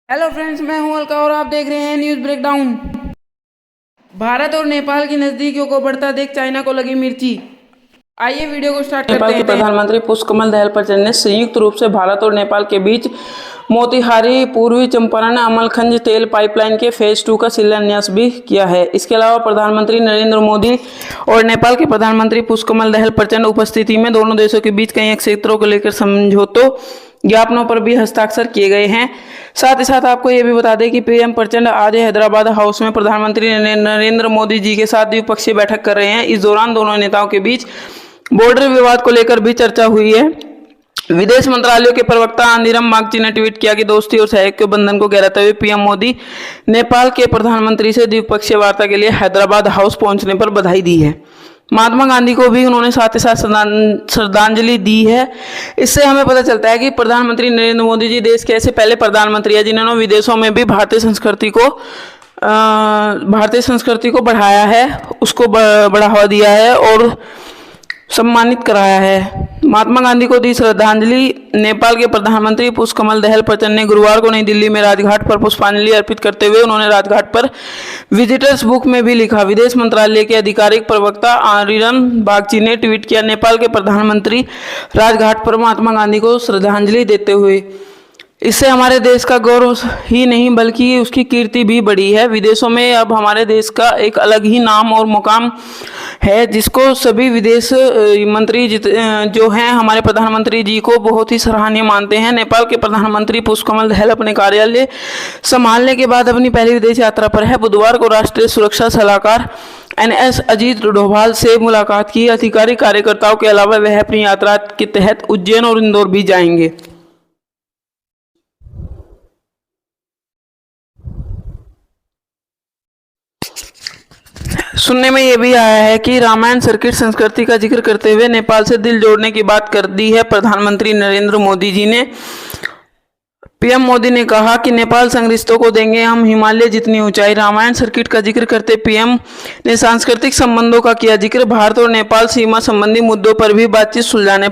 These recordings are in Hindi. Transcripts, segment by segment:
हेलो फ्रेंड्स, मैं हूं अलका और आप देख रहे हैं न्यूज़ ब्रेकडाउन। भारत और नेपाल की नज़दीकियों को बढ़ता देख चाइना को लगी मिर्ची। आइए वीडियो को स्टार्ट करते हैं। नेपाल के प्रधानमंत्री पुष्पकमल दहल प्रचंड ने संयुक्त रूप से भारत और नेपाल के बीच मोतिहारी पूर्वी चंपारण अमलखंज तेल पाइपलाइन के फेज 2 का शिलान्यास भी किया है। इसके अलावा प्रधानमंत्री नरेंद्र मोदी और नेपाल के प्रधानमंत्री पुष्पकमल दहल प्रचंड उपस्थिति में दोनों देशों के बीच कई क्षेत्रों को लेकर समझौतों ज्ञापनों पर भी हस्ताक्षर किए गए हैं। साथ ही साथ आपको ये भी बता दें कि पीएम प्रचंड आज हैदराबाद हाउस में प्रधानमंत्री नरेंद्र मोदी जी के साथ द्विपक्षीय बैठक कर रहे हैं। इस दौरान दोनों नेताओं के बीच बॉर्डर विवाद को लेकर भी चर्चा हुई है। विदेश मंत्रालय के प्रवक्ता आंदीरम बागची ने ट्वीट किया कि दोस्ती और सहयोग के बंधन को गहराते हुए पीएम मोदी नेपाल के प्रधानमंत्री से द्विपक्षीय वार्ता के लिए हैदराबाद हाउस पहुंचने पर बधाई दी है। महात्मा गांधी को भी उन्होंने साथ ही साथ श्रद्धांजलि दी है। इससे हमें पता चलता है कि प्रधानमंत्री नरेंद्र मोदी जी देश के ऐसे पहले प्रधानमंत्री हैं जिन्होंने विदेशों में भी भारतीय संस्कृति को बढ़ाया है, उसको बढ़ावा दिया है और सम्मानित कराया है। महात्मा गांधी को दी श्रद्धांजलि। नेपाल के प्रधानमंत्री पुष्पकमल दहल प्रचंड ने गुरुवार को नई दिल्ली में राजघाट पर पुष्पांजलि अर्पित करते हुए उन्होंने राजघाट पर विजिटर्स बुक में भी लिखा। विदेश मंत्रालय के आधिकारिक प्रवक्ता आंदीरम बागची ने ट्वीट किया, नेपाल के प्रधानमंत्री राजघाट पर महात्मा गांधी को श्रद्धांजलि देते हुए, इससे हमारे देश का गौरव ही नहीं बल्कि उसकी कीर्ति भी बढ़ी है। विदेशों में अब हमारे देश का एक अलग ही नाम और मुकाम है, जिसको सभी विदेश मंत्री जो हैं हमारे प्रधानमंत्री जी को बहुत ही सराहनीय मानते हैं। नेपाल के प्रधानमंत्री पुष्पकमल दहल अपने कार्यालय संभालने के बाद अपनी पहली विदेश यात्रा पर है। बुधवार को राष्ट्रीय सुरक्षा सलाहकार NS अजीत डोभाल से मुलाकात की। अधिकारी कार्यकर्ताओं के अलावा वह अपनी यात्रा के तहत उज्जैन और इंदौर भी जाएंगे। सुनने में ये भी आया है कि रामायण सर्किट संस्कृति का जिक्र करते हुए नेपाल से दिल जोड़ने की बात कर दी है प्रधानमंत्री नरेंद्र मोदी जी ने। पीएम मोदी ने कहा कि नेपाल संग रिश्तों को देंगे हम हिमालय जितनी ऊंचाई। रामायण सर्किट का जिक्र करते पीएम ने सांस्कृतिक संबंधों का किया जिक्र। भारत और नेपाल सीमा संबंधी मुद्दों पर भी बातचीत सुलझाने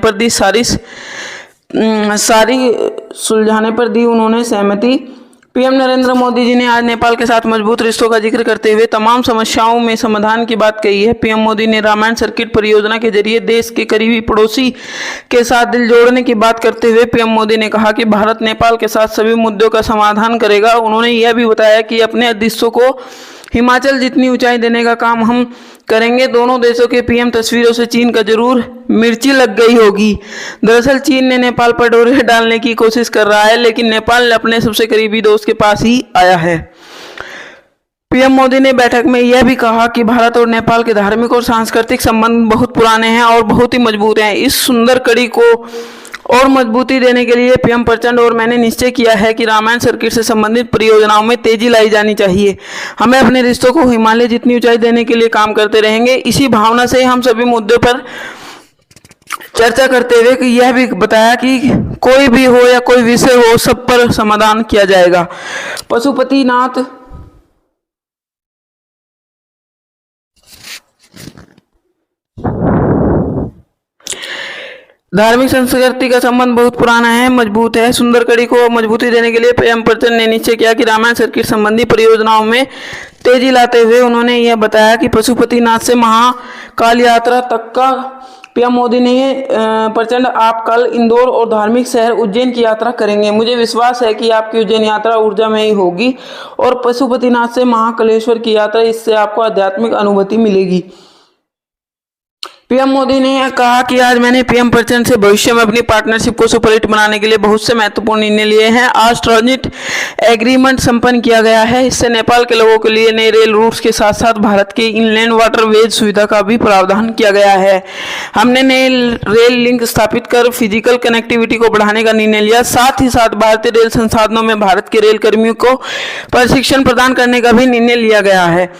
पर दी उन्होंने सहमति। पीएम नरेंद्र मोदी जी ने आज नेपाल के साथ मजबूत रिश्तों का जिक्र करते हुए तमाम समस्याओं में समाधान की बात कही है। पीएम मोदी ने रामायण सर्किट परियोजना के जरिए देश के करीबी पड़ोसी के साथ दिल जोड़ने की बात करते हुए पीएम मोदी ने कहा कि भारत नेपाल के साथ सभी मुद्दों का समाधान करेगा। उन्होंने यह भी बताया कि अपने देशों को हिमाचल जितनी ऊंचाई देने का काम हम करेंगे। दोनों देशों के पीएम तस्वीरों से चीन का जरूर मिर्ची लग गई होगी। दरअसल चीन ने नेपाल पर डोरे डालने की कोशिश कर रहा है, लेकिन नेपाल अपने सबसे करीबी दोस्त के पास ही आया है। पीएम मोदी ने बैठक में यह भी कहा कि भारत और नेपाल के धार्मिक और सांस्कृतिक संबंध बहुत पुराने हैं और बहुत ही मजबूत हैं। इस सुंदर कड़ी को और मजबूती देने के लिए पीएम प्रचंड और मैंने निश्चय किया है कि रामायण सर्किट से संबंधित परियोजनाओं में तेजी लाई जानी चाहिए। हमें अपने रिश्तों को हिमालय जितनी ऊंचाई देने के लिए काम करते रहेंगे। इसी भावना से हम सभी मुद्दों पर चर्चा करते हुए कि यह भी बताया कि कोई भी हो या कोई विषय हो, सब पर समाधान किया जाएगा। पशुपतिनाथ धार्मिक संस्कृति का संबंध बहुत पुराना है, मजबूत है। सुंदर कड़ी को मजबूती देने के लिए पीएम प्रचंड ने निश्चय किया कि रामायण सर्किट संबंधी परियोजनाओं में तेजी लाते हुए उन्होंने यह बताया कि पशुपतिनाथ से महाकाल यात्रा तक का पीएम मोदी ने प्रचंड आप कल इंदौर और धार्मिक शहर उज्जैन की यात्रा करेंगे। मुझे विश्वास है कि आपकी उज्जैन यात्रा ऊर्जामयी होगी और पशुपतिनाथ से महाकालेश्वर की यात्रा, इससे आपको आध्यात्मिक अनुभूति मिलेगी। पीएम मोदी ने कहा कि आज मैंने पीएम प्रचंड से भविष्य में अपनी पार्टनरशिप को सुपरहिट बनाने के लिए बहुत से महत्वपूर्ण निर्णय लिए हैं। आज ट्रांजिट एग्रीमेंट संपन्न किया गया है। इससे नेपाल के लोगों के लिए नए रेल रूट्स के साथ साथ भारत के इनलैंड वाटरवेज सुविधा का भी प्रावधान किया गया है। हमने नए रेल लिंक स्थापित कर फिजिकल कनेक्टिविटी को बढ़ाने का निर्णय लिया। साथ ही साथ भारतीय रेल संसाधनों में भारत के रेल कर्मियों को प्रशिक्षण प्रदान करने का भी निर्णय लिया गया है।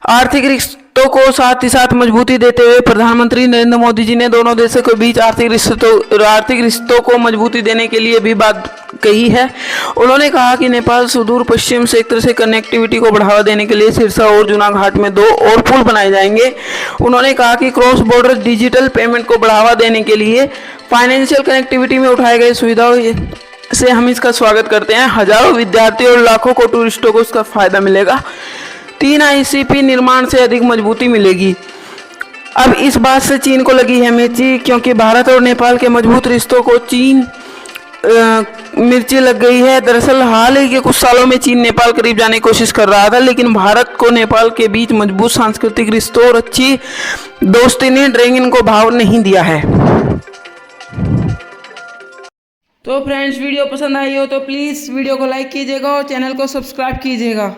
आर्थिक रिश्तों को साथ ही साथ मजबूती देते हुए प्रधानमंत्री नरेंद्र मोदी जी ने दोनों देशों के बीच आर्थिक रिश्तों को मजबूती देने के लिए भी बात कही है। उन्होंने कहा कि नेपाल सुदूर पश्चिम क्षेत्र से कनेक्टिविटी को बढ़ावा देने के लिए सिरसा और जूनाघाट में 2 और पुल बनाए जाएंगे। उन्होंने कहा कि क्रॉस बॉर्डर डिजिटल पेमेंट को बढ़ावा देने के लिए फाइनेंशियल कनेक्टिविटी में उठाए गए सुविधाओं से हम इसका स्वागत करते हैं। हजारों विद्यार्थियों और लाखों को टूरिस्टों को इसका फायदा मिलेगा। 3 ICP निर्माण से अधिक मजबूती मिलेगी। अब इस बात से चीन को लगी है मिर्ची, क्योंकि भारत और नेपाल के मजबूत रिश्तों को चीन मिर्ची लग गई है। दरअसल हाल ही के कुछ सालों में चीन नेपाल करीब जाने की कोशिश कर रहा था, लेकिन भारत को नेपाल के बीच मजबूत सांस्कृतिक रिश्तों और अच्छी दोस्ती ने ड्रैगन को भाव नहीं दिया है। तो फ्रेंड्स, वीडियो पसंद आई हो तो प्लीज़ वीडियो को लाइक कीजिएगा और चैनल को सब्सक्राइब कीजिएगा।